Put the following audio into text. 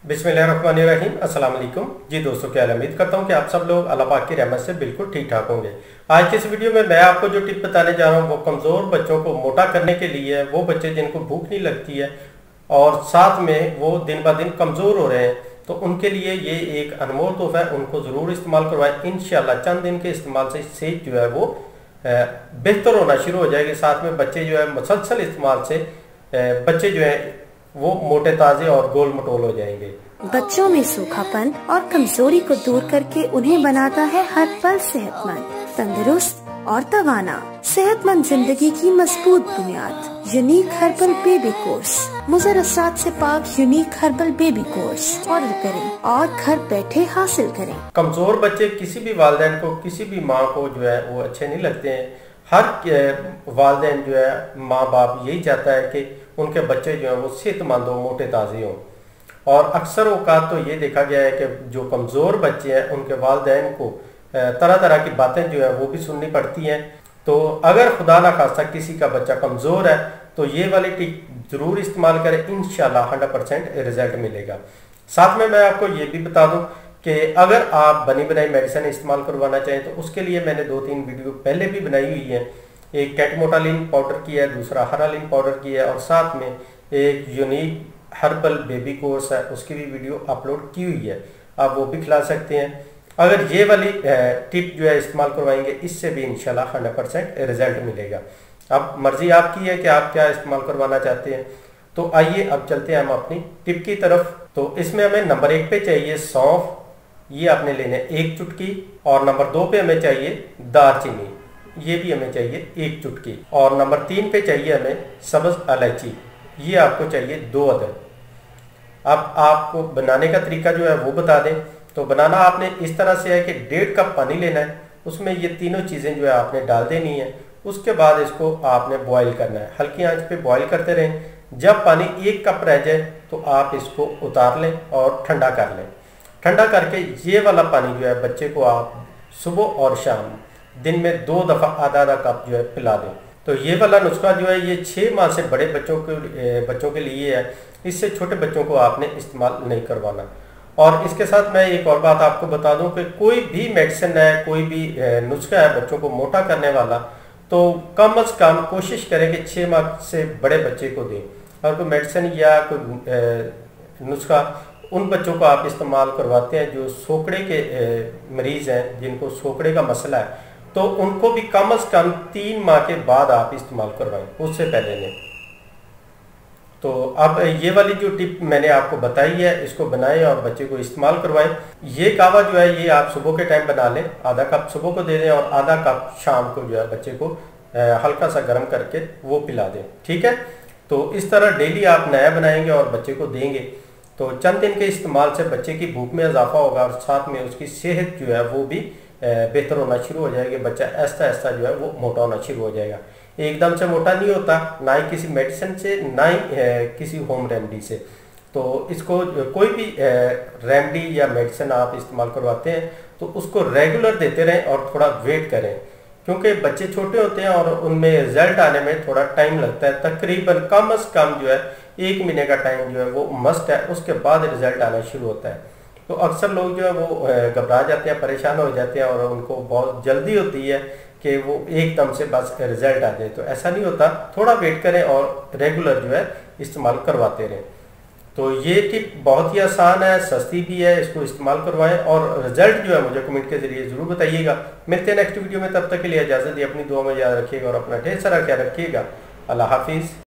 बिस्मिल्लाहिर्रहमानिर्रहीम। अस्सलाम वालेकुम जी दोस्तों, क्या उम्मीद करता हूँ कि आप सब लोग अल्लाह पाक की रहमत से बिल्कुल ठीक ठाक होंगे। आज की इस वीडियो में मैं आपको जो टिप बताने जा रहा हूँ वो कमज़ोर बच्चों को मोटा करने के लिए है। वो बच्चे जिनको भूख नहीं लगती है और साथ में वो दिन ब दिन कमज़ोर हो रहे हैं, तो उनके लिए ये एक अनमोल तोहफा है। उनको ज़रूर इस्तेमाल करवाएं। इंशाल्लाह चंद दिन के इस्तेमाल से सेहत जो है वो बेहतर होना शुरू हो जाएगी। साथ में बच्चे जो है मुसलसल इस्तेमाल से बच्चे जो है वो मोटे ताजे और गोल मटोल हो जाएंगे। बच्चों में सूखापन और कमजोरी को दूर करके उन्हें बनाता है हर पल सेहतमंद, तंदुरुस्त और तवाना। सेहतमंद जिंदगी की मजबूत बुनियाद। Unique herbal baby course. मुज़र असरात से पाक unique herbal baby course order करें और घर बैठे हासिल करें। कमजोर बच्चे किसी भी वालिदैन को, किसी भी माँ को जो है वो अच्छे नहीं लगते हैं। हर वालिदैन जो है, माँ बाप यही चाहता है कि उनके बच्चे जो है वो सेहतमंद हो, मोटे ताजे हों। और अक्सर औकात तो ये देखा गया है कि जो कमज़ोर बच्चे हैं उनके वालिदैन को तरह तरह की बातें जो है वो भी सुननी पड़ती हैं। तो अगर खुदा ना खास्ता किसी का बच्चा कमज़ोर है तो ये वाली टिप ज़रूर इस्तेमाल करें। इंशाल्लाह 100% रिजल्ट मिलेगा। साथ में मैं आपको ये भी बता दूं कि अगर आप बनी बनाई मेडिसिन इस्तेमाल करवाना चाहें तो उसके लिए मैंने 2-3 वीडियो पहले भी बनाई हुई है। एक कैटमोटालिन पाउडर की है, दूसरा हरालिन पाउडर की है, और साथ में एक यूनिक हर्बल बेबी कोर्स है, उसकी भी वीडियो अपलोड की हुई है। आप वो भी खिला सकते हैं। अगर ये वाली टिप जो है इस्तेमाल करवाएंगे, इससे भी इंशाल्लाह 100% रिजल्ट मिलेगा। अब मर्जी आपकी है कि आप क्या इस्तेमाल करवाना चाहते हैं। तो आइए अब चलते हैं हम अपनी टिप की तरफ। तो इसमें हमें नंबर 1 पे चाहिए सौंफ, ये आपने लेने 1 चुटकी। और नंबर 2 पे हमें चाहिए दालचीनी, ये भी हमें चाहिए 1 चुटकी। और नंबर 3 पे चाहिए हमें सब्ज इलायची, ये आपको चाहिए 2 अदद। अब आपको बनाने का तरीका जो है वो बता दें। तो बनाना आपने इस तरह से है कि 1.5 कप पानी लेना है, उसमें ये तीनों चीज़ें जो है आपने डाल देनी है। उसके बाद इसको आपने बॉईल करना है, हल्की आंच पे बॉईल करते रहें। जब पानी 1 कप रह जाए तो आप इसको उतार लें और ठंडा कर लें। ठंडा करके ये वाला पानी जो है बच्चे को आप सुबह और शाम दिन में 2 दफ़ा आधा कप जो है पिला दें। तो ये वाला नुस्खा जो है ये 6 माह से बड़े बच्चों के लिए है। इससे छोटे बच्चों को आपने इस्तेमाल नहीं करवाना। और इसके साथ मैं एक और बात आपको बता दूं कि कोई भी मेडिसिन है, कोई भी नुस्खा है बच्चों को मोटा करने वाला, तो कम से कम कोशिश करें कि 6 माह से बड़े बच्चे को दें। और कोई मेडिसिन या कोई नुस्खा उन बच्चों को आप इस्तेमाल करवाते हैं जो सोकड़े के मरीज़ हैं, जिनको सोकड़े का मसला है, तो उनको भी कम से कम 3 माह के बाद आप इस्तेमाल करवाएं, उससे पहले नहीं। तो अब ये वाली जो टिप मैंने आपको बताई है, इसको बनाएं और बच्चे को इस्तेमाल करवाएं। ये कावा जो है ये आप सुबह के टाइम बना लें, आधा कप सुबह को दे दें और आधा कप शाम को जो है बच्चे को हल्का सा गर्म करके वो पिला दें। ठीक है। तो इस तरह डेली आप नया बनाएंगे और बच्चे को देंगे तो चंद दिन के इस्तेमाल से बच्चे की भूख में इजाफा होगा और साथ में उसकी सेहत जो है वो भी बेहतर होना शुरू हो जाएगी। बच्चा ऐसा ऐसा जो है वो मोटा होना शुरू हो जाएगा। एकदम से मोटा नहीं होता, ना ही किसी मेडिसिन से, ना ही किसी होम रेमेडी से। तो इसको कोई भी रेमेडी या मेडिसिन आप इस्तेमाल करवाते हैं तो उसको रेगुलर देते रहें और थोड़ा वेट करें, क्योंकि बच्चे छोटे होते हैं और उनमें रिजल्ट आने में थोड़ा टाइम लगता है। तकरीबन कम से कम जो है 1 महीने का टाइम जो है वो मस्ट है, उसके बाद रिजल्ट आना शुरू होता है। तो अक्सर लोग जो है वो घबरा जाते हैं, परेशान हो जाते हैं और उनको बहुत जल्दी होती है कि वो एकदम से बस रिजल्ट आ जाए। तो ऐसा नहीं होता, थोड़ा वेट करें और रेगुलर जो है इस्तेमाल करवाते रहें। तो ये टिप बहुत ही आसान है, सस्ती भी है, इसको इस्तेमाल करवाएं और रिजल्ट जो है मुझे कमेंट के जरिए ज़रूर बताइएगा। मिलते हैं नेक्स्ट वीडियो में, तब तक के लिए इजाज़त दी। अपनी दुआ में याद रखिएगा और अपना ढेर सारा ख्याल रखिएगा। अल्लाह हाफिज़।